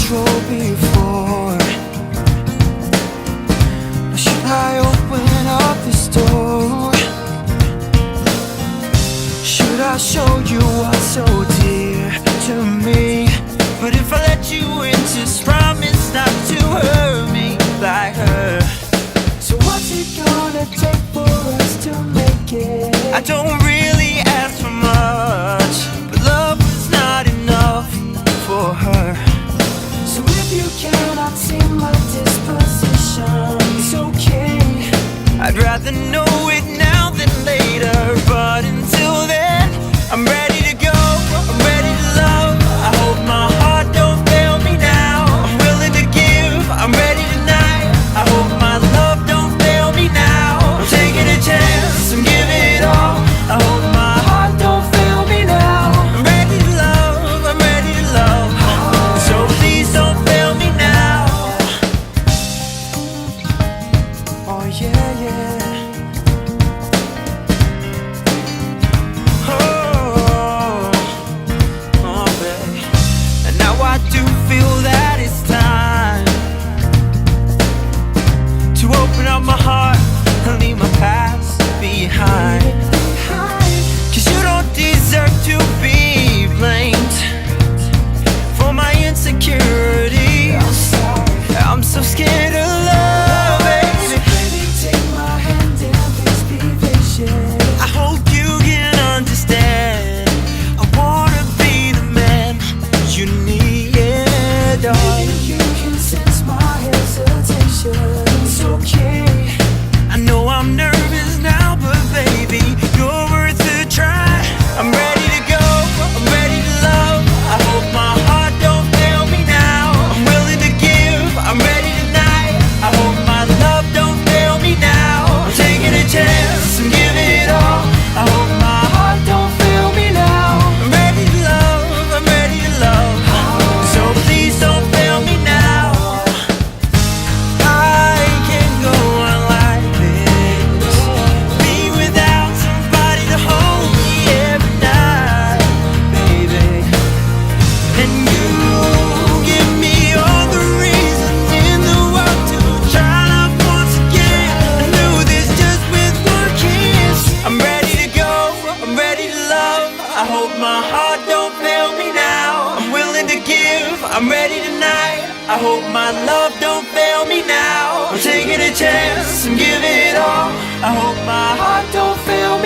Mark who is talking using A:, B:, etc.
A: control before. Now should I open up this door? Should I show you what's so dear to me? But if I let you in, just promise not to hurt me like her. So what's it gonna take for us to make it? I don't really ask for much, but love was not enough for her. So if you cannot see my disposition, it's okay. I'd rather know it now than later, but until then, I'm ready to go, I'm ready to love. I hope my heart don't fail me now. I'm willing to give, I'm ready tonight. I hope my love don't fail me now. I'm taking a chance, I'm giving it all. I hope my heart don't fail me now. I'm ready to love, I'm ready to love. So please don't fail me now. Oh yeah, yeah. I do feel that it's time to open up my heart and leave my past behind. 'Cause you don't deserve to be blamed for my insecurity. I'm so scared of love, baby. Baby, take my hand and please be patient. I hope you can understand. I wanna be the man you need. Baby, you can sense my hesitation. It's okay. I know I'm nervous now, but baby, you're worth a try. I'm ready to go, I'm ready to love. I hope my heart don't fail me now. I'm willing to give, I'm ready tonight. I hope my love don't fail me now. I'm taking a chance, I'm giving it all. I hope my heart don't fail me now. I'm ready to love, I'm ready to love. So please don't fail me now. I can't go on like this, be without somebody to hold me every night, baby. And you give me all the reason in the world to try love once again. I knew this just with one kiss. I'm ready to go, I'm ready to love. I hope my heart don't fail me now. I'm willing to give, I'm ready tonight. I hope my love don't fail me now. I'm taking a chance, I'm giving it all. I hope my heart don't fail me.